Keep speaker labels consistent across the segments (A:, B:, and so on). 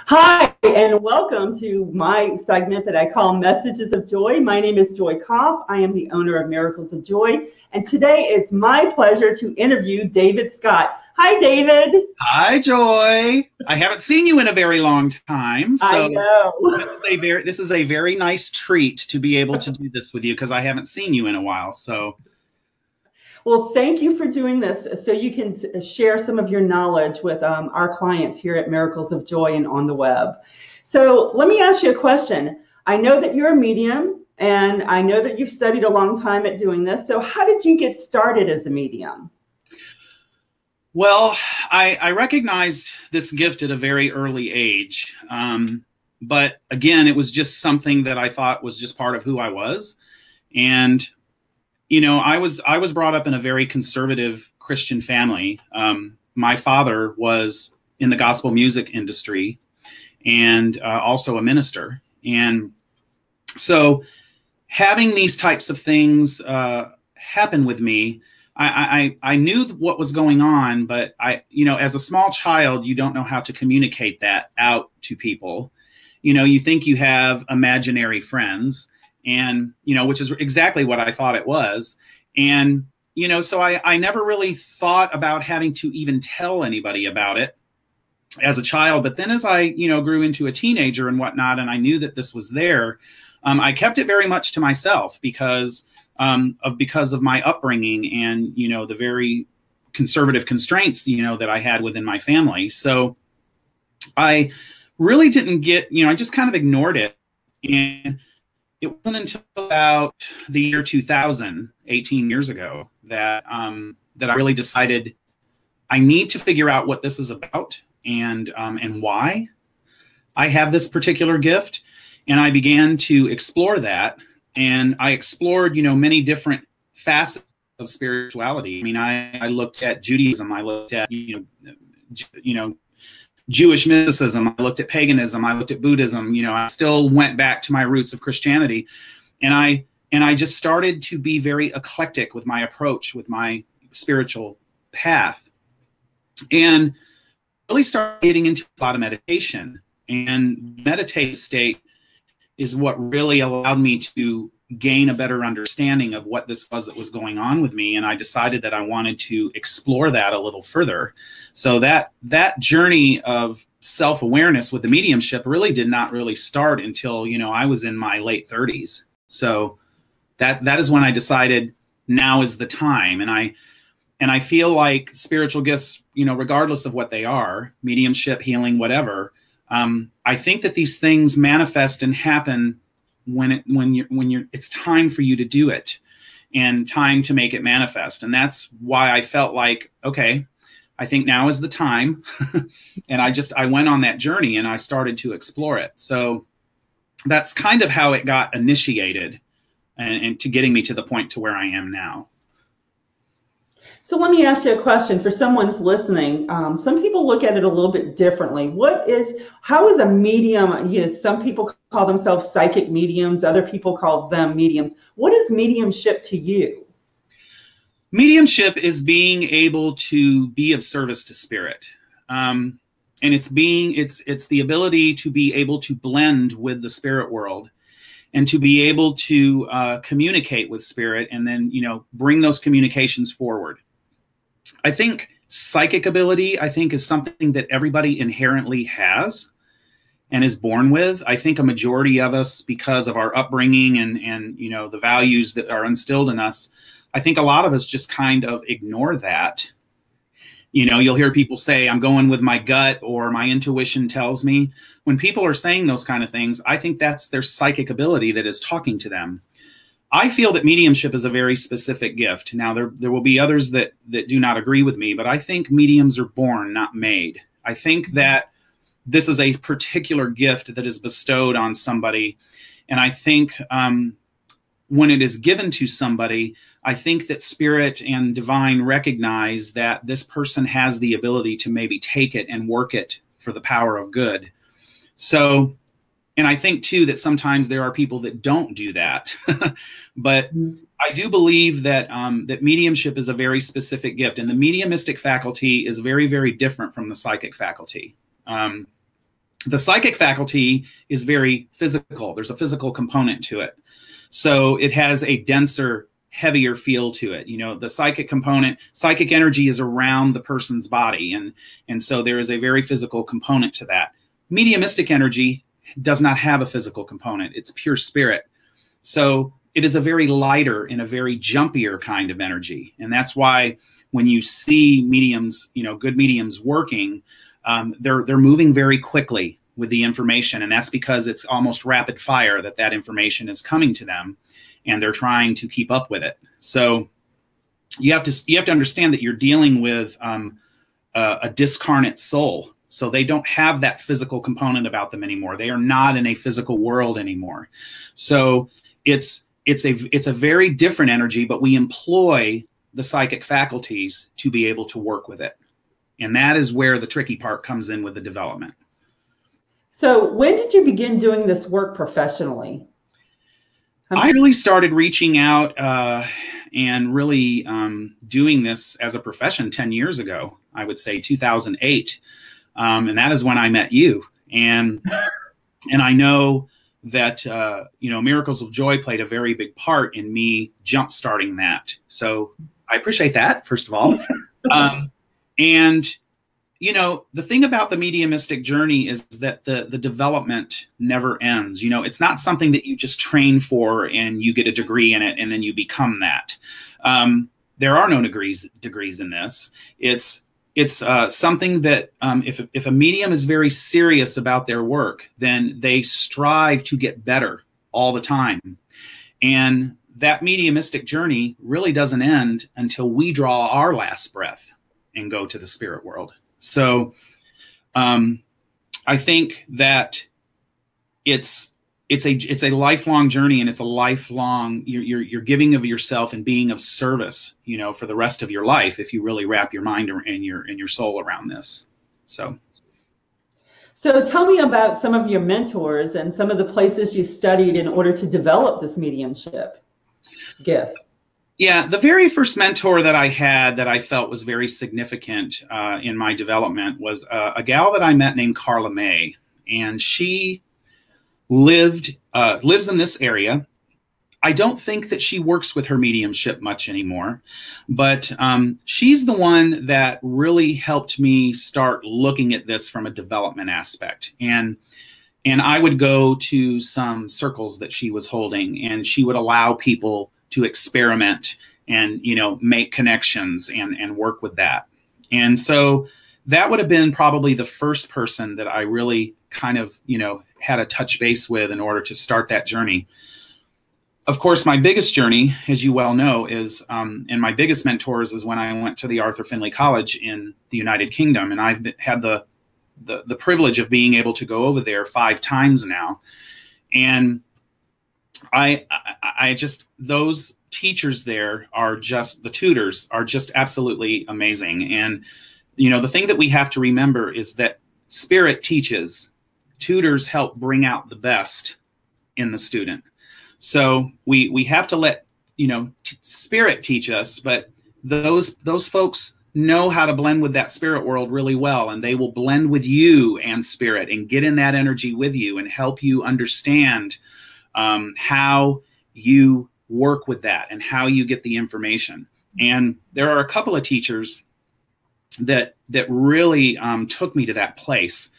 A: Hi, and welcome to my segment that I call Messages of Joy. My name is Joy Kauf. I am the owner of Miracles of Joy. And today it's my pleasure to interview David Scott. Hi, David.
B: Hi, Joy. I haven't seen you in a very long time. So
A: I know.
B: this is a very nice treat to be able to do this with you because I haven't seen you in a while. So,
A: Well, thank you for doing this so you can share some of your knowledge with our clients here at Miracles of Joy and on the web. So let me ask you a question. I know that you're a medium, and I know that you've studied a long time at doing this. So how did you get started as a medium?
B: well, I recognized this gift at a very early age. But again, it was just something that I thought was just part of who I was. And I was brought up in a very conservative Christian family. My father was in the gospel music industry and also a minister. And so having these types of things happen with me, I knew what was going on, but as a small child, you don't know how to communicate that out to people. You think you have imaginary friends, and which is exactly what I thought it was. And so I never really thought about having to even tell anybody about it as a child. But then as I grew into a teenager and whatnot, and I knew that this was there, I kept it very much to myself because of my upbringing and the very conservative constraints that I had within my family. So I really didn't get, I just kind of ignored it. And it wasn't until about the year 2000, 18 years ago, that I really decided I need to figure out what this is about and why I have this particular gift. And I began to explore that. And I explored, many different facets of spirituality. I mean, I looked at Judaism. I looked at, Jewish mysticism. I looked at paganism. I looked at Buddhism. I still went back to my roots of Christianity, and I just started to be very eclectic with my approach, with my spiritual path, and really started getting into a lot of meditation. And meditative state is what really allowed me to gain a better understanding of what this was that was going on with me. And I decided that I wanted to explore that a little further. So that journey of self-awareness with the mediumship really did not really start until, I was in my late 30s. So that is when I decided now is the time. And I feel like spiritual gifts, regardless of what they are, mediumship, healing, whatever, I think that these things manifest and happen when it's time for you to do it and time to make it manifest. And that's why I felt like, okay, I think now is the time. And I went on that journey and I started to explore it. So that's kind of how it got initiated and to getting me to the point to where I am now.
A: So let me ask you a question for someone's listening. Some people look at it a little bit differently. How is a medium? Yes, some people call themselves psychic mediums. Other people call them mediums. What is mediumship to you?
B: Mediumship is being able to be of service to spirit. And it's the ability to be able to blend with the spirit world and to be able to communicate with spirit and then, bring those communications forward. I think psychic ability, is something that everybody inherently has and is born with. I think a majority of us, because of our upbringing and the values that are instilled in us, I think a lot of us just kind of ignore that. You'll hear people say, I'm going with my gut or my intuition tells me. When people are saying those kind of things, I think that's their psychic ability that is talking to them. I feel that mediumship is a very specific gift. Now, there will be others that do not agree with me, but I think mediums are born, not made. I think that this is a particular gift that is bestowed on somebody. And I think when it is given to somebody, I think that spirit and divine recognize that this person has the ability to maybe take it and work it for the power of good. So, and I think, too, that sometimes there are people that don't do that. But I do believe that that mediumship is a very specific gift. And the mediumistic faculty is very, very different from the psychic faculty. The psychic faculty is very physical. There's a physical component to it. So it has a denser, heavier feel to it. You know, the psychic component, psychic energy is around the person's body. And so there is a very physical component to that. Mediumistic energy does not have a physical component. It's pure spirit. So it is a very lighter and a very jumpier kind of energy. And that's why when you see mediums, you know, good mediums working, they're moving very quickly with the information. And that's because it's almost rapid fire that information is coming to them, and they're trying to keep up with it. So you have to understand that you're dealing with a discarnate soul. So they don't have that physical component about them anymore. They are not in a physical world anymore. So it's a very different energy, but we employ the psychic faculties to be able to work with it. And that is where the tricky part comes in with the development.
A: So when did you begin doing this work professionally?
B: I really started reaching out and really doing this as a profession 10 years ago, I would say 2008. And that is when I met you. And I know that, you know, Miracles of Joy played a very big part in me jump-starting that. So I appreciate that, first of all. And, you know, the thing about the mediumistic journey is that the development never ends. You know, it's not something that you just train for and you get a degree in it and then you become that. There are no degrees in this. It's something that if a medium is very serious about their work, then they strive to get better all the time. And that mediumistic journey really doesn't end until we draw our last breath and go to the spirit world. So I think that it's a lifelong journey, and it's a lifelong, you're giving of yourself and being of service, you know, for the rest of your life, if you really wrap your mind and your soul around this. So
A: tell me about some of your mentors and some of the places you studied in order to develop this mediumship gift.
B: Yeah, the very first mentor that I had that I felt was very significant in my development was a gal that I met named Carla May, and she lives in this area. I don't think that she works with her mediumship much anymore, but she's the one that really helped me start looking at this from a development aspect. And I would go to some circles that she was holding, and she would allow people to experiment and, you know, make connections and work with that. And so that would have been probably the first person that I really kind of, you know, had a touch base with in order to start that journey. Of course, my biggest journey, as you well know, is, and my biggest mentors is when I went to the Arthur Findlay College in the United Kingdom. And I've had the privilege of being able to go over there 5 times now. And I just, those teachers there are just, the tutors are just absolutely amazing. And, you know, the thing that we have to remember is that spirit teaches, tutors help bring out the best in the student. So we have to let, you know, spirit teach us, but those folks know how to blend with that spirit world really well, and they will blend with you and spirit and get in that energy with you and help you understand how you work with that and how you get the information. And there are a couple of teachers that really took me to that place.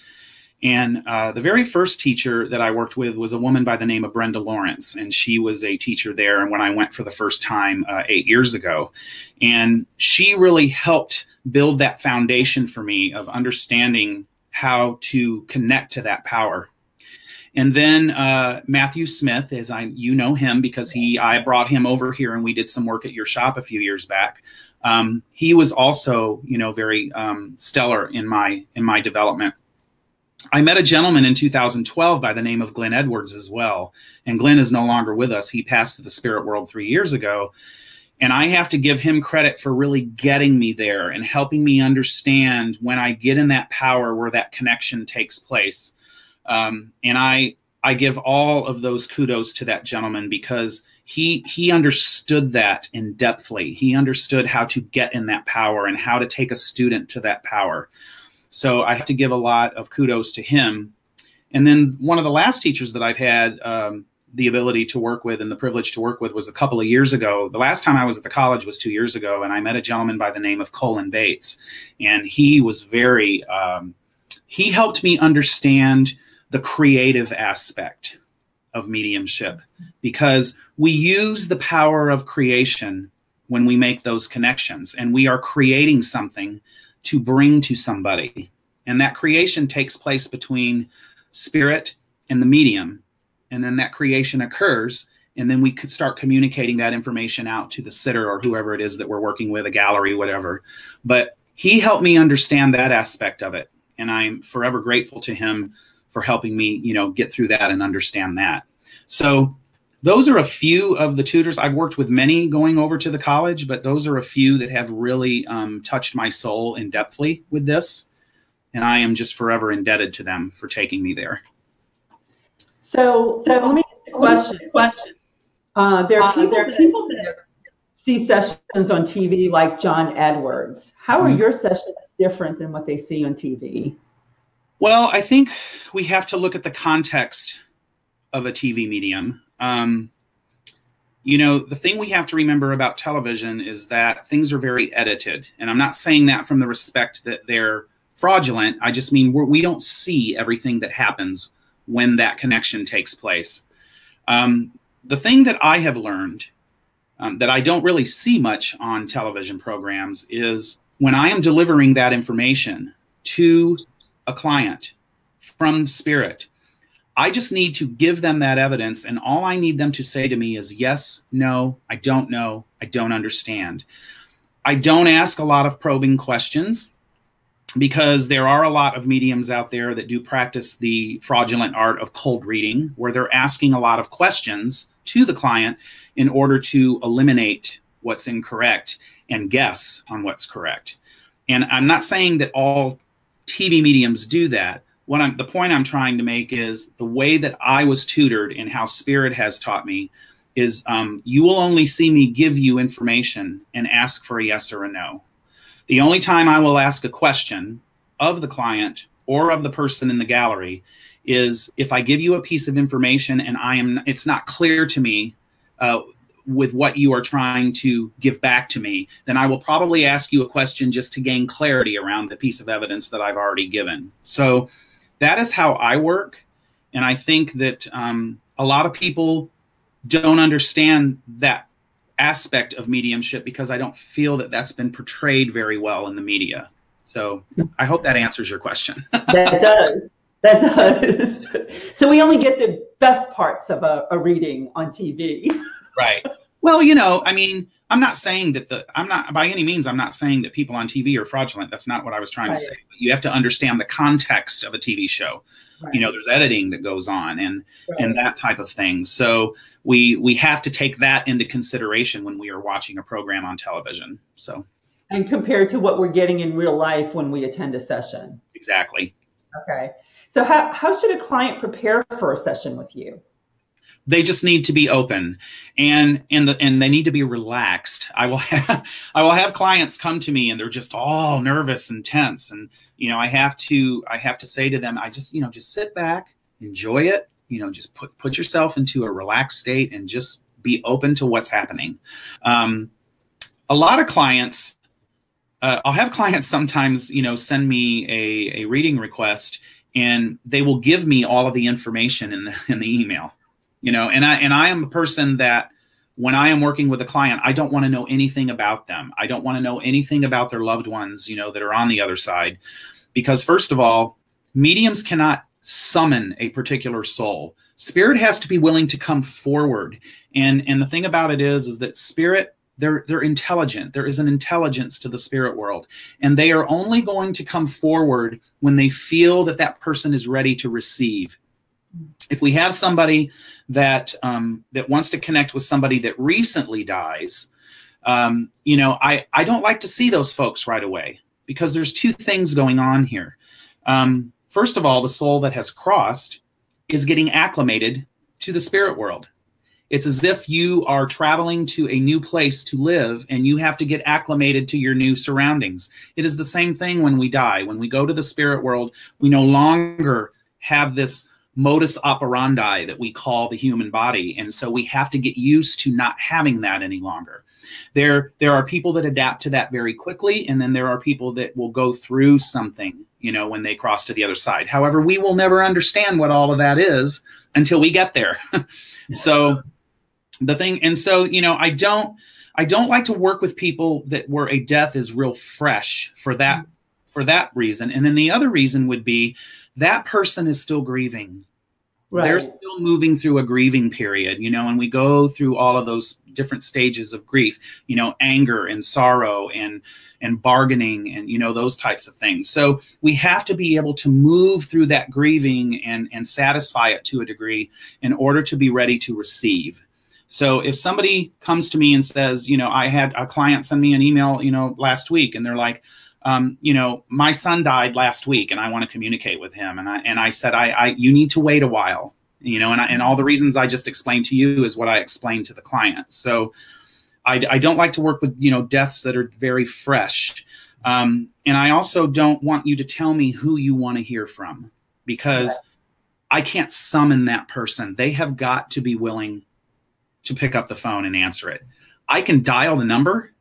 B: And the very first teacher that I worked with was a woman by the name of Brenda Lawrence, and she was a teacher there. And when I went for the first time 8 years ago, and she really helped build that foundation for me of understanding how to connect to that power. And then Matthew Smith, you know him because I brought him over here and we did some work at your shop a few years back. He was also, you know, very stellar in my development. I met a gentleman in 2012 by the name of Glenn Edwards as well. And Glenn is no longer with us. He passed to the spirit world 3 years ago. And I have to give him credit for really getting me there and helping me understand when I get in that power where that connection takes place. And I give all of those kudos to that gentleman because he understood that in depthly. He understood how to get in that power and how to take a student to that power. So I have to give a lot of kudos to him. And then one of the last teachers that I've had the ability to work with and the privilege to work with was a couple of years ago. The last time I was at the college was 2 years ago, and I met a gentleman by the name of Colin Bates. And he was very, he helped me understand the creative aspect of mediumship, because we use the power of creation when we make those connections, and we are creating something to bring to somebody. And that creation takes place between spirit and the medium. And then that creation occurs, and then we could start communicating that information out to the sitter or whoever it is that we're working with, a gallery, whatever. But he helped me understand that aspect of it. And I'm forever grateful to him for helping me, you know, get through that and understand that. So those are a few of the tutors. I've worked with many going over to the college, but those are a few that have really touched my soul in depthly with this. And I am just forever indebted to them for taking me there.
A: So let me ask a question. There are people that see sessions on TV like John Edwards. How are your sessions different than what they see on TV?
B: Well, I think we have to look at the context of a TV medium. You know, the thing we have to remember about television is that things are very edited. And I'm not saying that from the respect that they're fraudulent. I just mean we don't see everything that happens when that connection takes place. The thing that I have learned that I don't really see much on television programs is when I am delivering that information to a client from spirit, I just need to give them that evidence, and all I need them to say to me is yes, no, I don't know, I don't understand. I don't ask a lot of probing questions, because there are a lot of mediums out there that do practice the fraudulent art of cold reading, where they're asking a lot of questions to the client in order to eliminate what's incorrect and guess on what's correct. And I'm not saying that all TV mediums do that. The point I'm trying to make is the way that I was tutored and how Spirit has taught me is you will only see me give you information and ask for a yes or a no. The only time I will ask a question of the client or of the person in the gallery is if I give you a piece of information and it's not clear to me with what you are trying to give back to me, then I will probably ask you a question just to gain clarity around the piece of evidence that I've already given. So that is how I work. And I think that a lot of people don't understand that aspect of mediumship because I don't feel that that's been portrayed very well in the media. So I hope that answers your question.
A: That does. That does. So we only get the best parts of a reading on TV.
B: Right. Well, you know, I mean, I'm not saying that by any means, I'm not saying that people on TV are fraudulent. That's not what I was trying to say. But you have to understand the context of a TV show. Right. You know, there's editing that goes on and that type of thing. So we have to take that into consideration when we are watching a program on television. So, and
A: compared to what we're getting in real life when we attend a session.
B: Exactly.
A: Okay. So how should a client prepare for a session with you?
B: They just need to be open and they need to be relaxed. I will have clients come to me and they're just all nervous and tense. And, you know, I have to say to them, just sit back, enjoy it, you know, just put yourself into a relaxed state and just be open to what's happening. A lot of clients, I'll have clients sometimes, you know, send me a reading request and they will give me all of the information in the email. You know, and I am a person that when I am working with a client, I don't want to know anything about them. I don't want to know anything about their loved ones, you know, that are on the other side. Because first of all, mediums cannot summon a particular soul. Spirit has to be willing to come forward. And the thing about it is that spirit, they're intelligent. There is an intelligence to the spirit world. And they are only going to come forward when they feel that that person is ready to receive. If we have somebody that wants to connect with somebody that recently dies, you know, I don't like to see those folks right away because there's two things going on here. First of all, the soul that has crossed is getting acclimated to the spirit world. It's as if you are traveling to a new place to live and you have to get acclimated to your new surroundings. It is the same thing when we die. When we go to the spirit world, we no longer have this modus operandi that we call the human body. And so we have to get used to not having that any longer. There are people that adapt to that very quickly, and then there are people that will go through something, you know, when they cross to the other side. However, we will never understand what all of that is until we get there. So the thing, and so, you know, I don't like to work with people that where a death is real fresh for that reason. And then the other reason would be that person is still grieving. Right. They're still moving through a grieving period, you know, and we go through all of those different stages of grief, you know, anger and sorrow and bargaining and, you know, those types of things. So we have to be able to move through that grieving and satisfy it to a degree in order to be ready to receive. So if somebody comes to me and says, you know, I had a client send me an email, you know, last week, and they're like, you know, my son died last week and I want to communicate with him. And I said, you need to wait a while, you know, and all the reasons I just explained to you is what I explained to the client. So I don't like to work with, you know, deaths that are very fresh. And I also don't want you to tell me who you want to hear from, because I can't summon that person. They have got to be willing to pick up the phone and answer it. I can dial the number,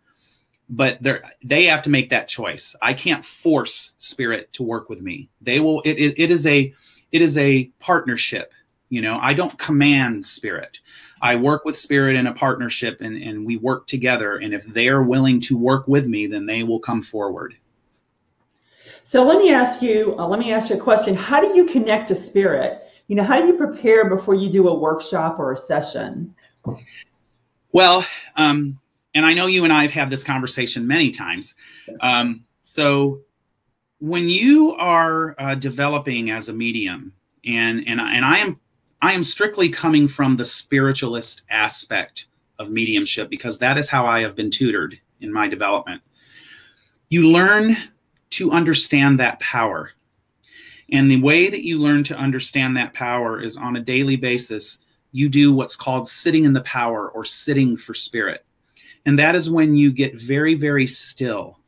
B: but they have to make that choice. I can't force spirit to work with me. They will. It is a partnership. You know, I don't command spirit. I work with spirit in a partnership, and we work together. And if they are willing to work with me, then they will come forward.
A: So let me ask you a question. How do you connect to spirit? You know, how do you prepare before you do a workshop or a session?
B: Well, and I know you and I have had this conversation many times. So when you are developing as a medium, and I am strictly coming from the spiritualist aspect of mediumship, because that is how I have been tutored in my development. You learn to understand that power. And the way that you learn to understand that power is on a daily basis. You do what's called sitting in the power, or sitting for spirit. And that is when you get very, very still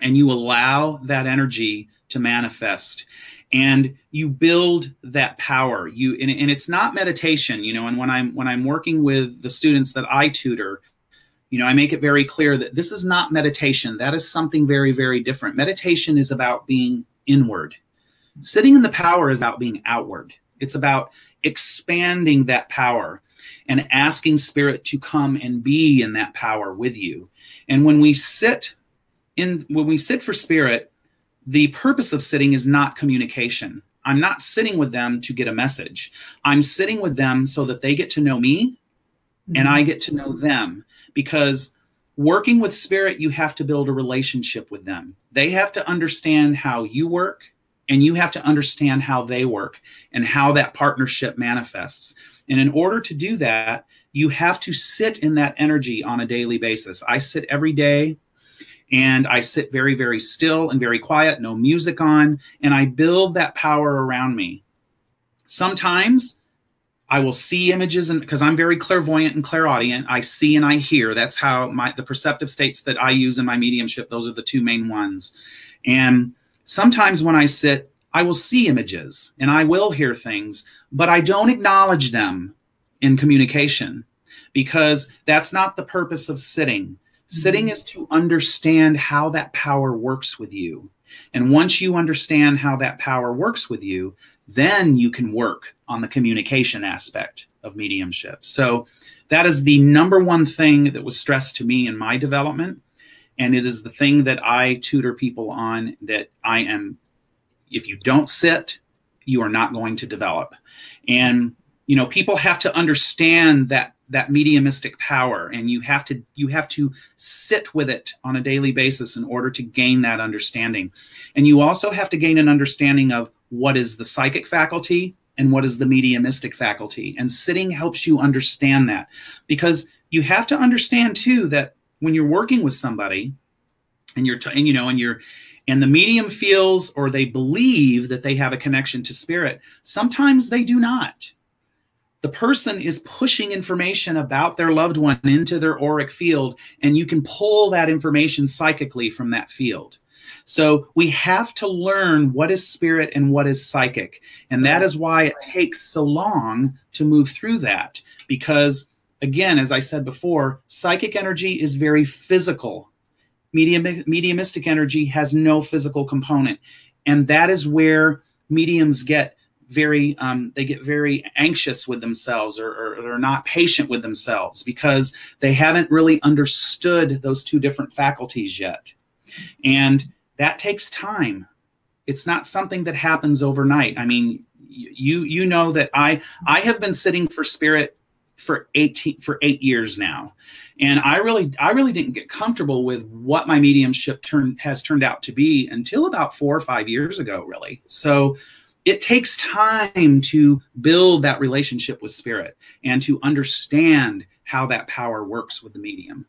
B: and you allow that energy to manifest, and you build that power. And it's not meditation, you know, and when I'm working with the students that I tutor, you know, I make it very clear that this is not meditation. That is something very, very different. Meditation is about being inward. Sitting in the power is about being outward. It's about expanding that power and asking spirit to come and be in that power with you. And when we sit for spirit, the purpose of sitting is not communication. I'm not sitting with them to get a message. I'm sitting with them so that they get to know me and I get to know them, because working with spirit, you have to build a relationship with them. They have to understand how you work, and you have to understand how they work and how that partnership manifests. And in order to do that, you have to sit in that energy on a daily basis. I sit every day, and I sit very, very still and very quiet, no music on, and I build that power around me. Sometimes I will see images, and because I'm very clairvoyant and clairaudient, I see and I hear. That's how the perceptive states that I use in my mediumship, those are the two main ones. And sometimes when I sit, I will see images and I will hear things, but I don't acknowledge them in communication, because that's not the purpose of sitting. Sitting is to understand how that power works with you. And once you understand how that power works with you, then you can work on the communication aspect of mediumship. So that is the number one thing that was stressed to me in my development. And it is the thing that I tutor people on, that if you don't sit, you are not going to develop. And, you know, people have to understand that mediumistic power, and you have to sit with it on a daily basis in order to gain that understanding. And you also have to gain an understanding of what is the psychic faculty and what is the mediumistic faculty. And sitting helps you understand that, because you have to understand too that when you're working with somebody and the medium feels, or they believe that they have a connection to spirit, sometimes they do not. The person is pushing information about their loved one into their auric field, and you can pull that information psychically from that field. So we have to learn what is spirit and what is psychic. And that is why it takes so long to move through that. Because, again, as I said before, psychic energy is very physical. Mediumistic energy has no physical component. And that is where mediums get very anxious with themselves, or they're not patient with themselves, because they haven't really understood those two different faculties yet. And that takes time. It's not something that happens overnight. I mean, you know that I have been sitting for spirit for 8 years now. And I really didn't get comfortable with what my mediumship has turned out to be until about 4 or 5 years ago, really. So it takes time to build that relationship with spirit and to understand how that power works with the medium.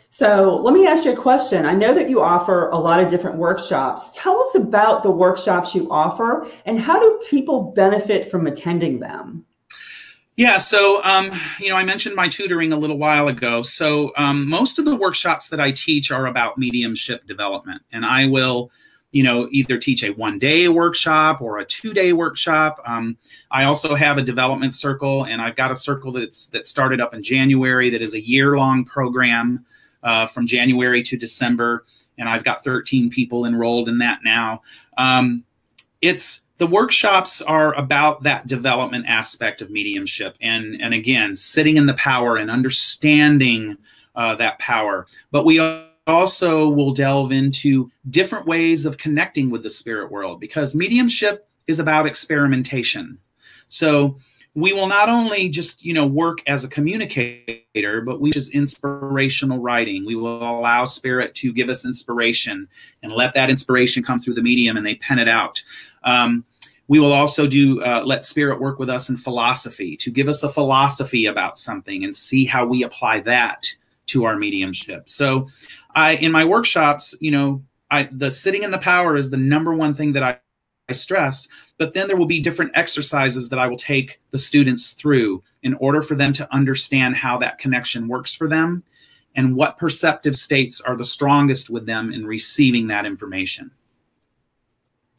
A: So let me ask you a question. I know that you offer a lot of different workshops. Tell us about the workshops you offer, and how do people benefit from attending them?
B: Yeah, so, I mentioned my tutoring a little while ago. So most of the workshops that I teach are about mediumship development. And I will, either teach a 1-day workshop or a 2-day workshop. I also have a development circle, and I've got a circle that started up in January that is a year-long program from January to December. And I've got 13 people enrolled in that now. The workshops are about that development aspect of mediumship, and again, sitting in the power and understanding that power. But we also will delve into different ways of connecting with the spirit world, because mediumship is about experimentation. So we will not only just, work as a communicator, but we just inspirational writing. We will allow spirit to give us inspiration and let that inspiration come through the medium, and they pen it out. We will also let spirit work with us in philosophy, to give us a philosophy about something and see how we apply that to our mediumship. So in my workshops, the sitting in the power is the #1 thing that I stress, but then there will be different exercises that I will take the students through in order for them to understand how that connection works for them and what perceptive states are the strongest with them in receiving that information.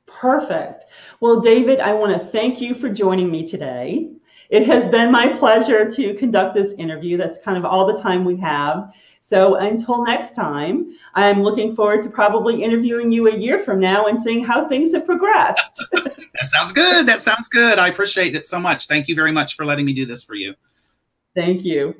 A: Perfect. Well, David, I want to thank you for joining me today. It has been my pleasure to conduct this interview. That's kind of all the time we have. So until next time, I'm looking forward to probably interviewing you a year from now and seeing how things have progressed.
B: That sounds good. That sounds good. I appreciate it so much. Thank you very much for letting me do this for you.
A: Thank you.